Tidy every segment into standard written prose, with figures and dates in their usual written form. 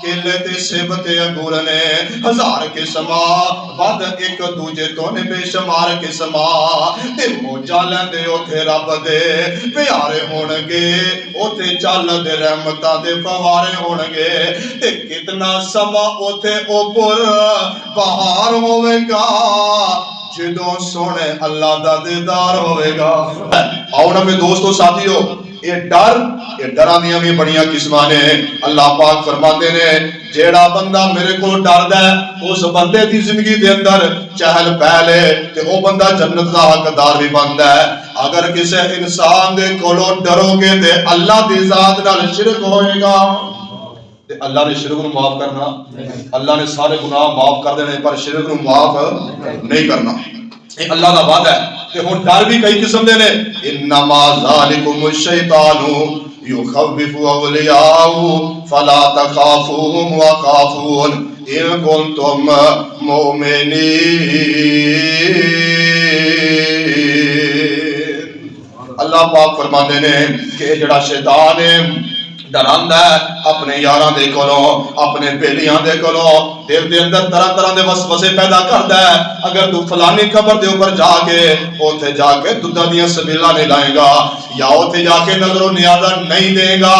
کیلے تے سیب تے انگور نے، ہزار قسماں ود ایک دوجے تو نے بے شمار قسماں، تے موجاں لیندے اوتھے رب دے پیارے ہون گے، اوتھے چل دے رحمتاں دے فوارے ہون گے، تے کتنا سما اوتھے اوپر بہار ہوئے گا جدوں سونے اللہ دا دیدار ہوئے گا۔ آؤ نا میرے دوستو ساتھیو، یہ ڈراں دیاں بھی بڑیاں قسماں نے۔ اللہ پاک فرماتے نے جیڑا بندہ میرے کو ڈردا ہے اس بندے دی زندگی دے اندر چہل پہل ہے تے او بندہ جنت دا حقدار بھی بندا ہے۔ اگر کسے انسان دے کولوں ڈرو گے تے اللہ دی ذات نال شرک ہوئے گا تے اللہ نے شرک نو معاف کرنا، اللہ نے سارے گناہ معاف کر دینے پر شرک نو معاف نہیں کرنا، یہ اللہ دا وعدہ ہے۔ تے ہن ڈر بھی کئی قسم دے نے، انما ذالکم الشیطان یخوف اولیاءہ فلا تخافوہم وخافون ان کنتم مؤمنین۔ اللہ پاک فرماتے نے کہ جڑا شیطان ہے ڈراندا ہے اپنے یاراں دے کولوں، اپنے بیلیاں دے کولوں، دل دے اندر طرح طرح دے وسوسے پیدا کردا ہے۔ اگر تو فلانی قبر دے اوپر جا کے اوتھے جا کے دودھاں دیاں سبیلاں نہیں لائے گا، یا اوتھے جا کے نظر و نیازہ نہیں دے گا،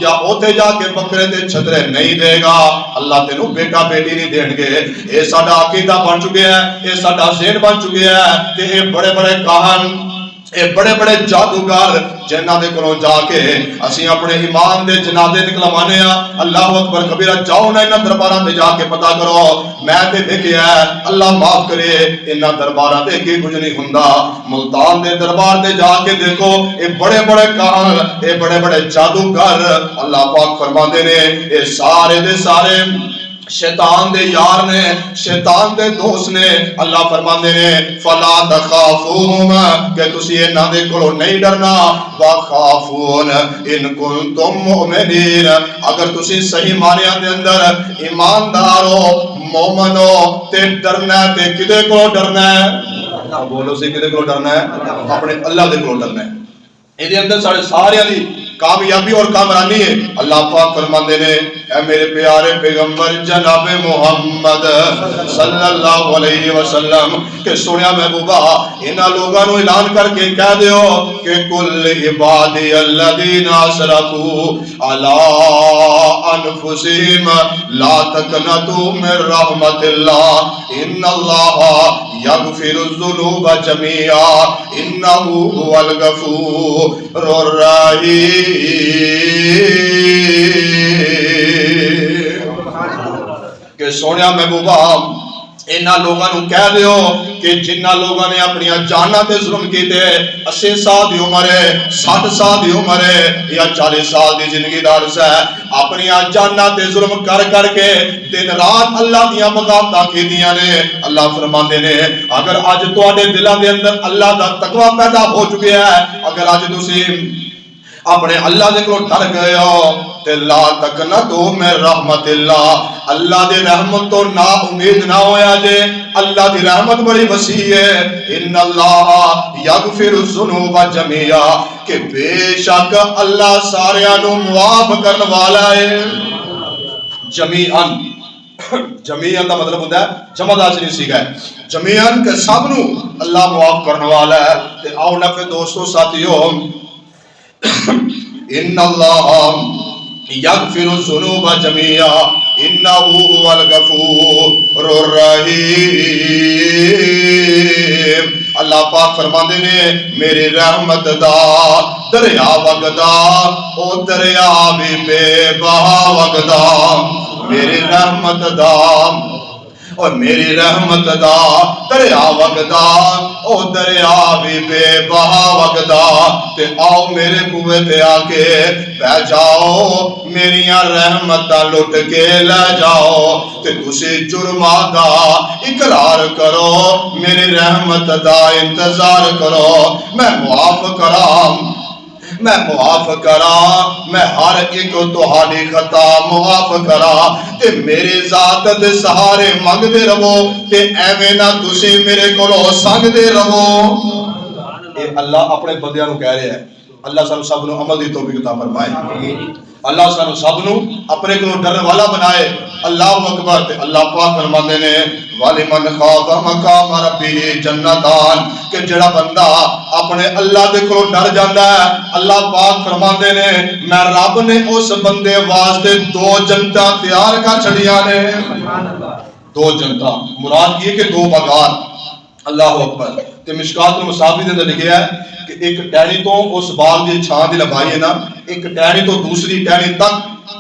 یا اوتھے جا کے بکرے تے چھترے نہیں دے گا، اللہ تینوں بیٹا بیٹی نہیں دین گے۔ اے ساڈا عقیدہ بن چکے ہیں، اے ساڈا ذہن بن چکے ہیں تے اے بڑے بڑے کاہن، اے بڑے بڑے جادوگر جنہاں دے کولوں جا کے اسی اپنے ایمان دے جنازے نکلوانے ہاں۔ اللہ اکبر کبیرہ، جاؤ نا انہاں درباراں تے جا کے پتہ کرو، میں تے دیکھیا ہے، اللہ معاف کرے انہاں درباراں تے کی کچھ نہیں ہوندا۔ ملتان دے دربار تے جا کے دیکھو، اے بڑے بڑے کاہن، اے بڑے بڑے جادوگر، اللہ پاک فرماندے نے اے سارے دے سارے شیطان دے یار نے، شیطان دے دوست نے۔ اللہ فرماندے نے فلا تخافوہم کہ تسی انہاں دے کولوں نہیں ڈرنا، وخافون ان کنتم مؤمنین اگر تسی صحیح معنیاں دے اندر ایماندار ہو، مومن ہو تے ڈرنا ہے تے کدے کولوں ڈرنا ہے؟ بولو سی کدے کولوں ڈرنا ہے؟ اپنے اللہ دے کولوں ڈرنا ہے۔ اے دے اندر سارے سارے دی کامیابی اور کامرانی ہے۔ اللہ پاک فرماندے نے اے میرے پیارے پیغمبر جناب محمد صلی اللہ علیہ وسلم کہ سنیا محبوبہ انہاں لوگاں نو اعلان کر کے کہہ دیو کہ کل عبادی الذین اسرفوا علی انفسہم لا تقنطوا من رحمت اللہ ان اللہ یغفر الذنوب جميعا انہ هو الغفور الرحیم۔ کہ سونیا محبوبہ انہاں لوگاں نو کہہ دیو کہ جنہاں لوگاں نے اپنی جاناں تے ظلم کیتے 80 سال دی عمر ہے، 60 سال دی عمر ہے یا 40 سال دی زندگی دا عرصہ ہے، اپنی جاناں تے ظلم کر کر کے دن رات اللہ دیاں مغابتاں کیتیاں نے۔ اللہ فرماندے نے اگر اج تواڈے دلاں دے اندر اللہ دا تقوی پیدا ہو چکیا ہے، اگر اج تسی اپنے اللہ دے کو ڈر گئے ہو تے لا تقنطوا من رحمت اللہ، اللہ دی رحمت تو نا امید نہ ہویا جے، اللہ دی رحمت بڑی وسیع ہے۔ ان اللہ یغفر الذنوب جميعا کہ بے شک اللہ ساریاں نو معاف کرن والا ہے۔ جمیعاً، جمیعاً دا مطلب ہوتا ہے جمع دا نہیں سیکھا ہے، جمیعاً کہ سب نو اللہ معاف کرن والا ہے۔ تے آؤ نا پھر دوستو ساتھیو، ان اللہ یغفر الذنوب جميعا انہ هو الغفور الرحیم۔ اللہ پاک فرماندے نے میری رحمت دا دریا وگدا، او دریا بھی بے بہا وگدا، میری رحمت دا اور میری رحمت دا دریا وگدا، او دریا بھی بے بہا وگدا۔ تے آؤ میرے بوئے تے آ کے بہ جاؤ، میریاں رحمتاں لٹ کے لے جاؤ، تے تسی جرماں دا اقرار کرو، میری رحمت دا انتظار کرو، میں معاف کراں، میں معاف کرا، میں ہر ایک تہاڈی خطا معاف کرا، تے میرے ذات دے سہارے منگ دے رہو، تے ایویں نہ تسی میرے کولوں سنگ دے رہو۔ اے اللہ اپنے بندیاں نو کہہ رہے ہیں، اللہ سب نو عمل دی توفیق عطا فرمائے۔ اللہ سانو سب نو اپنے کو ڈرن والا بنائے. اللہ اکبر. تے اللہ پاک فرماندے نے وَلِمَنْ خَافَ مَقَامَ رَبِّهِ جَنَّتَانِ کہ جڑا بندہ اپنے اللہ دے کولوں ڈر جاندا ہے, اللہ پاک فرماندے نے میں رب نے اس بندے واسطے 2 جنتاں تیار کر چھڑیاں نے. سبحان اللہ. 2 جنتاں مراد یہ کہ 2 باغات. اللہ اکبر. تے مشکات المصابیح دے اندر لکھیا ہے کہ ایک ٹہنی تو اس باغ دی چھاں دی لمبائی ہے نا, ایک ٹہنی تو دوسری ٹہنی تک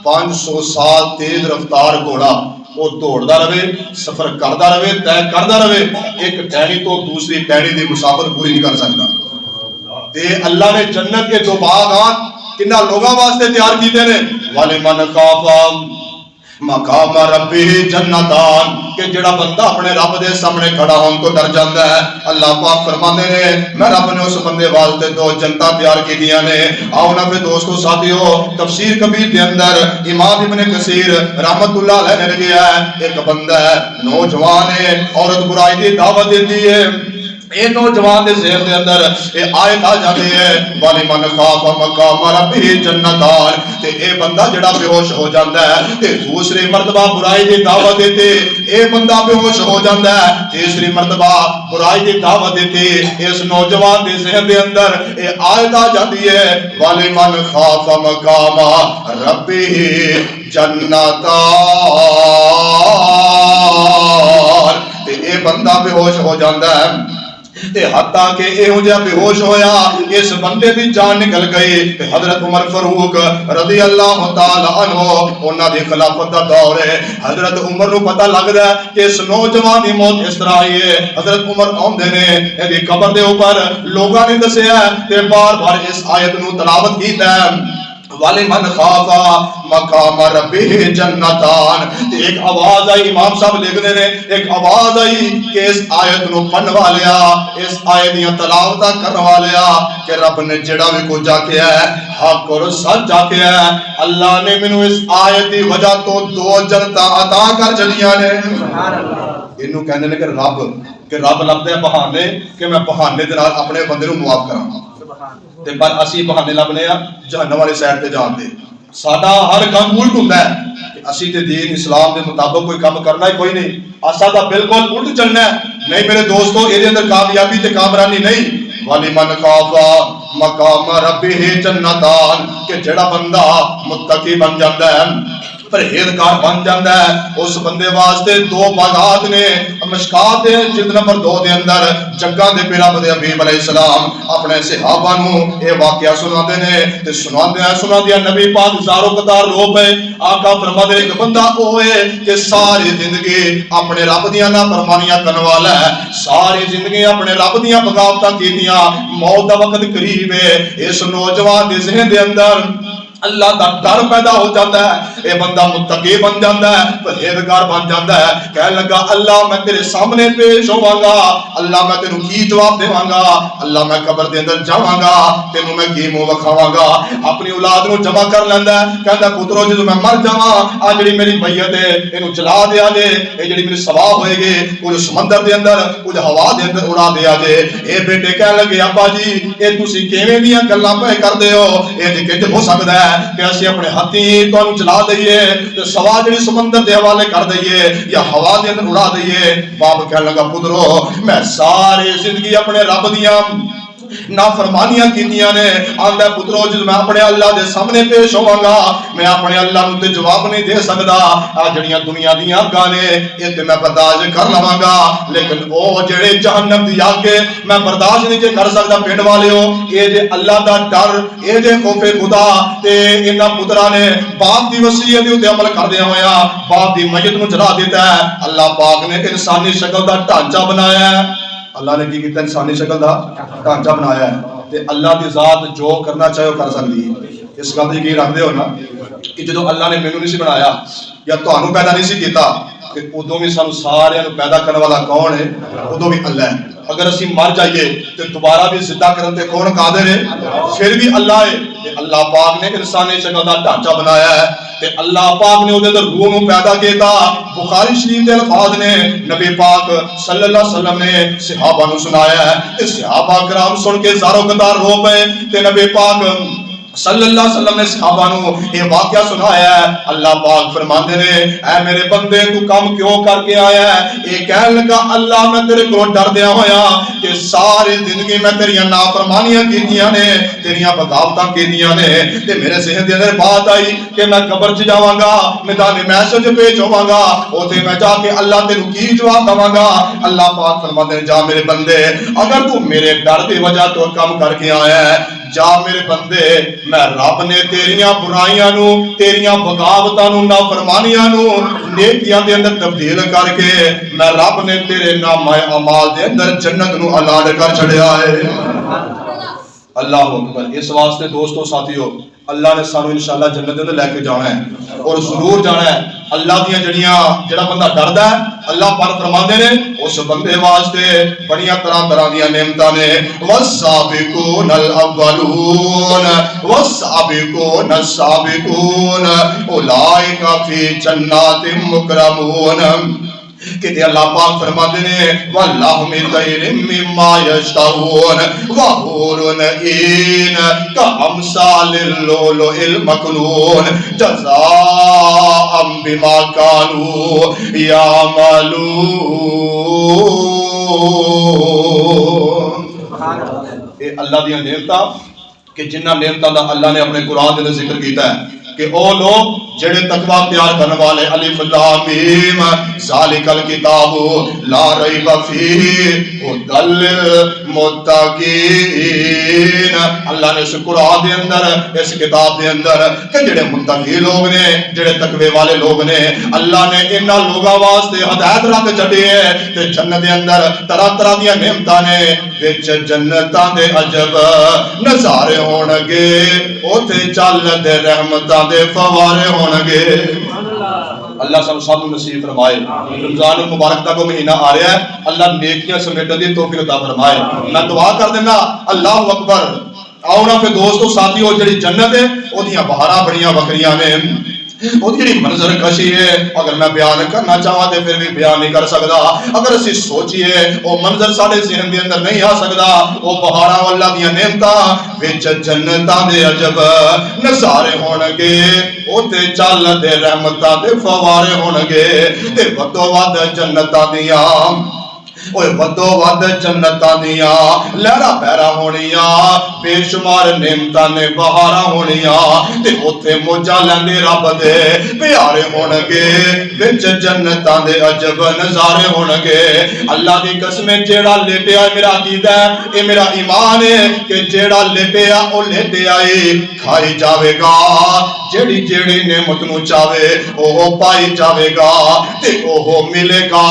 500 سال تیز رفتار گھوڑا وہ دوڑدا رہے, سفر کردا رہے, طے کردا رہے. ایک ٹہنی تو دوسری ٹہنی دی مسافر پوری نہیں کر سکتا. تے اللہ نے جنت کے 2 باغات کنہ لوگاں واسطے تیار کیتے نے. وَلِمَنْ خَافَ مقام ربی جنتان کہ جڑا بندہ اپنے رب دے سامنے کھڑا ہون تو ڈر جاندا ہے. اللہ پاک فرماندے نے میں رب نے اس بندے واسطے 2 جنتاں تیار کیتیاں نے. آؤ نا پھر دوستو ساتھیو تفسیر کبیر دے اندر امام ابن کثیر رحمت اللہ علیہ نے لکھیا ہے ایک بندہ ہے نوجوان ہے, عورت برائی دی دعوت دیتی ہے. اے نوجوان دے ذہن دے اندر اے آیت آ جاتی ہے وَلِمَنْ خَافَ مَقَامَ رَبِّهِ جَنَّتَانِ تے اے بندہ جڑا بے ہوش ہو جاندا ہے تے دوسری مرتبہ برائی دی دعوت دیتے, اے بندہ بے ہوش ہو جاندا ہے تیسری مرتبہ برائی دی دعوت دیتے. اس نوجوان دے ذہن دے اندر اے آیت آ جاتی ہے وَلِمَنْ خَافَ مَقَامَ رَبِّهِ جَنَّتَانِ تے اے بندہ بے ہوش ہو جاندا ہے. تے حتیٰ کہ ایہو جہاں بے ہوش ہویا اس بندے دی جان نکل گئی. تے حضرت عمر فاروق رضی اللہ تعالی عنہ انہاں دی خلافت دا دور ہے. حضرت عمر نو پتہ لگدا ہے کہ اس نوجوان دی موت اس طرح آئی ہے. حضرت عمر اوندے نے ایدی قبر دے اوپر لوگاں نے دسیا تے بار بار اس آیت نو تلاوت کیتا ہے وَلِمَنْ خَافَ مَقَامَ رَبِّهِ جَنَّتَانِ. ایک آواز آئی, امام صاحب لکھ دے نے ایک آواز آئی کہ اس آیت نو پڑھن والیا, اس آیت دیاں تلاوتاں کرن والیا کہ رب نے جڑا بھی کچھ آکھیا ہے حق اور سچ آکھیا ہے. اللہ نے مینوں اس آیت دی وجہ تو 2 جنتاں عطا کر چھڑیاں نے. سبحان اللہ. اینو کہندے نے کہ رب لبدے بہانے کہ میں بہانے دے نال اپنے بندے نو معاف کراں. تے پر اسی بہانے لبنے آ جہنم والی سائڈ تے جان دے. ساڈا ہر کام الٹ ہوندا ہے کہ اسی تے دین اسلام دے مطابق کوئی کام کرنا ہی کوئی نہیں, اسا دا بالکل الٹ چلنا ہے. نہیں میرے دوستو اے دے اندر کامیابی تے کامرانی نہیں. وَلِمَنْ خَافَ مَقَامَ رَبِّهِ جَنَّتَانِ کہ جڑا بندہ متقی بن جاندا ہے, پرہیزگار بن جاندا ہے, اس بندے واسطے 2 باغات نے. مشکات جلد نمبر 2 دے اندر جگہ دے پیرا بدے حبیب علیہ السلام اپنے صحابہ نو اے واقعہ سناندے نے تے سناندے نبی پاک زارو قطار رو پے. آقا فرماندے ایک بندہ او ہے کہ ساری زندگی اپنے رب دیاں نافرمانیاں کرن والا ہے, ساری زندگی اپنے رب دیاں بغاوتاں کیتیاں, موت دا وقت قریب ہے. اس نوجوان دے ذہن دے اندر اللہ دا ڈر پیدا ہو جاتا ہے. اے بندہ متقی بن جاتا ہے, پرہیزگار بن جاتا ہے. کہنے لگا اللہ میں تیرے سامنے پیش ہوواں گا, اللہ میں تینوں کی جواب دیواں گا, اللہ میں قبر دے اندر جاواں گا تینوں میں کی منہ وکھاواں گا. اپنی اولاد نو جمع کر لیندا ہے, کہندا پترو جدوں میں مر جاواں آ جڑی میری میت ہے اینو جلا دیا جے, اے جڑی میری ثواب ہوئے گی کچھ سمندر دے اندر کچھ ہوا دے اندر اڑا دیا جے. اے بیٹے کہنے لگے ابا جی اے تسی کیویں دیاں گلاں پہ کردے ہو, اے جے کہ ہو سکدا ہے کہ اسی اپنے ہاتھی تو چلا دئیے تے سوا جڑی سمندر دے حوالے کر دئیے یا ہوا دے اندر اڑا دئیے. باپ کہنے لگا پترو میں ساری زندگی اپنے رب دیاں نافرمانیاں کیتیاں نے. آندا پترو جب میں اپنے اللہ دے سامنے پیش ہوواں گا میں اپنے اللہ نوں تے جواب نہیں دے سکدا. آ جڑیاں دنیا دیاں اگاں نے اے تے میں برداشت کر لواں گا, لیکن او جڑے جہنم دی اگ میں برداشت نہیں جے کر سکدا. پنڈ والیو اے جے اللہ دا ڈر, اے جے خوف خدا تے انہاں پتراں نے باپ دی وصیت دے عمل کردیاں ہویا باپ دی میت نوں جلا دیتا ہے. اللہ پاک نے انسانی شکل دا ڈھانچہ بنایا ہے. اللہ نے کی کیتا انسانی شکل دا ڈھانچہ بنایا ہے تے اللہ دی ذات جو کرنا چاہے وہ کر سکتی ہے. اس گل دی یقین رکھدے ہو نا کہ جدوں اللہ نے مینوں نہیں سی بنایا یا تانوں پیدا نہیں سی کیتا کہ ادوں بھی سانوں سارے پیدا کرنے والا کون ہے؟ ادوں بھی اللہ ہے. اگر اسی مر جائیے تو دوبارہ بھی زندہ کرن تے کون قادر ہے؟ پھر بھی اللہ ہے. تے اللہ پاک نے انسانی شکل دا ڈھانچہ بنایا ہے تے اللہ پاک نے اودے اندر روح نوں پیدا کیتا. بخاری شریف دے الفاظ نے نبی پاک صلی اللہ علیہ وسلم نے صحابہ نوں سنایا ہے تے صحابہ کرام سن کے زارو قطار رو پے تے نبی پاک صلی اللہ علیہ وسلم نے صحابہ نو یہ واقعہ سنایا ہے. اللہ پاک فرماندے نے اے میرے بندے تو کام کیوں کر کے آیا ہے؟ یہ کہنے لگا اللہ میں تیرے کو ڈردیا ہویا کہ ساری زندگی میں تیریاں نافرمانیاں کیتیاں نے، تیریاں بغاوتاں کیتیاں نے، تے میرے ذہن دے اندر بات آئی کہ میں قبر چ جاواں گا، میدان محشر چ پیش ہوواں گا، اوتھے میں جا کے اللہ تینوں کی جواب دواں گا. اللہ پاک فرماندے نے جا میرے بندے اگر تو میرے ڈر دی وجہ تو کام کر کے آیا ہے، جا میرے بندے میں رب نے تیریاں برائیاں نو، تیریاں بغاوتاں نو، نافرمانیاں نو نیکیاں دے اندر تبدیل کر کے میں رب نے تیرے نامہ اعمال دے اندر جنت نو اعلان کر چھڑیا ہے. اللہ اکبر. اس واسطے دوستو ساتھیو اللہ نے سانو انشاءاللہ جنت دے اندر لے کے جانا ہے اور ضرور جانا ہے. اللہ دیاں جڑا بندہ ڈردا ہے اللہ پاک فرماندے نے اس بندے واسطے بڑیاں طرح دیاں نعمتاں نے. والسابقون الاولون والسابقون السابقون اولئک فی جنات مکرمون کہ اللہ پاک فرماتے نے واللہ من خیر مما یشتہون وحور عین کامثال اللؤلؤ المکنون جزاء بما کانوا یعملون. اے اللہ دیاں نعمتاں کہ جنہ نعمتاں دا اللہ نے اپنے قرآن دے ذکر کیتا ہے کہ او لوگ جڑے تقوی اختیار کرنے والے. الف لام میم ذالک الکتاب لا ریب فیہ ھدی للمتقین. اللہ نے اس قرآن دے اندر اس کتاب دے اندر کہ جڑے متقی لوگ نے جڑے تقوی والے لوگ نے اللہ نے انہاں لوگاں واسطے ہدایت رکھ چھڈی ہے تے جنت دے اندر طرح دیاں نعمتاں نے وچ جنتاں دے عجب نظارے ہون گے اوتھے چل دے رحمتاں دے فوارے ہون گے. اللہ سب نصیب فرمائے. رمضان المبارک کا کو مہینہ آ رہا ہے اللہ نیکیاں سمیٹنے دی توفیق عطا فرمائے. میں دعا کر دینا اللہ اکبر. آؤ نا پھر دوستو ساتھیو جڑی جنت ہے او دیاں بہاراں بڑیاں وکھریاں نے، وہ جڑی منظر کشی ہے اگر میں بیان کرنا چاہاں تے پھر بھی بیان نہیں کر سکدا. اگر اسی سوچیے وہ منظر ساڈے ذہن دے اندر نہیں آ سکدا. وہ بہاراں اللہ دیاں نعمتاں وچ جنتاں دے عجب نظارے ہون گے اوتے چل دے رحمتاں دے فوارے ہون گے تے ودو ود جنتاں دیاں اوے ودو ود جنتاں دیاں لہراں پیراں ہونیاں بے شمار نعمتاں نے بہاراں ہونیاں تے اوتھے موجاں لیندے رب دے پیارے ہون گے وچ جنتاں دے عجب نظارے ہون گے. اللہ دی قسم جیڑا لیٹیا میرا عقیدہ ہے اے میرا ایمان ہے کہ جیڑا لیٹیا او لیٹیا ہی کھائی جاوے گا. جیڑی نعمت نو چاہے او پائی جاوے گا تے او ملے گا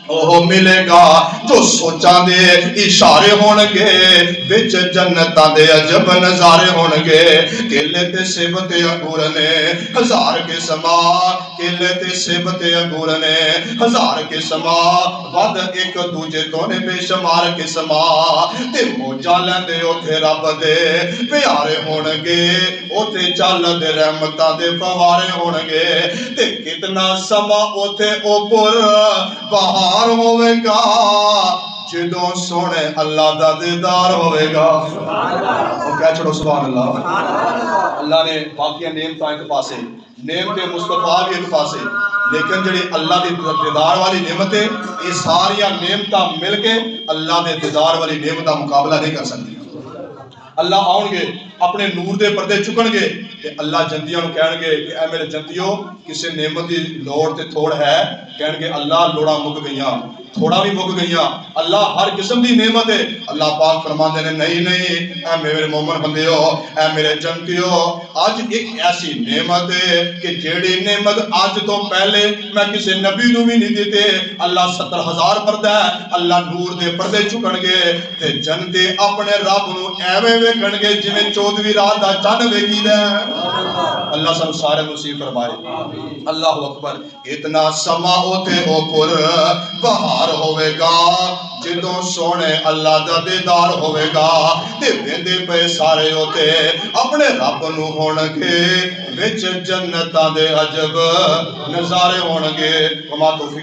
وہ ملے گا جو سوچاں دے اشارے ہون گے وچ جنتاں دے عجب نظارے ہون گے. کیلے تے سیب تے انگور نے ہزار قسماں کیلے تے سیب تے انگور نے ہزار قسماں ود ایک دوجے تو نے بے شمار قسماں تے موجاں لیندے اوتھے رب دے پیارے ہون گے اوتھے چل دے رحمتاں دے فوارے ہون گے تے کتنا سما اوتھے اوپر بہار ہوئے گا جدوں سونے اللہ دا دیدار ہوئے گا. اور کہہ چھڑو سبحان اللہ. اللہ نے باقی نعمتاں ایک پاسے نعمت مصطفیٰ بھی ایک پاسے لیکن جڑی اللہ دے دیدار والی نعمت ہے یہ ساریاں نعمتاں مل کے اللہ دے دیدار والی نعمت دا مقابلہ نہیں کر سکتی. اللہ آؤں گے اپنے نور دے پردے چکن گے کہ اللہ جنتیاں نو کہن گے کہ اے میرے جنتیوں کسے نعمت دی لوڑ تے تھوڑ ہے؟ کہن گے اللہ لوڑاں مک گئیاں تھوڑا بھی مک گئیاں. اللہ ہر قسم دی نعمت ہے. اللہ پاک فرماندے نے نہیں اے میرے مومن بندیو اے میرے جنتیو آج ایک ایسی نعمت ہے کہ جیڑی نعمت آج تو پہلے میں کسی نبی نو بھی نہیں دیتے. اللہ 70,000 پردہ ہے اللہ نور دے پردے چکن گے تے جنتے اپنے رب نو ایویں ویکھن گے جویں 14ویں رات دا چن ویکھیدا ہے. اللہ سب سارے نصیب فرمائے. اللہ اکبر. اتنا سما اوتے اوپر بہار ہوئے گا جدوں سونے اللہ دا دیدار ہوئے گا تے ویندے پے سارے ہوتے اپنے رب نو ہون گے وچ جنتاں دے عجب نظارے ہون گے. وما توفیق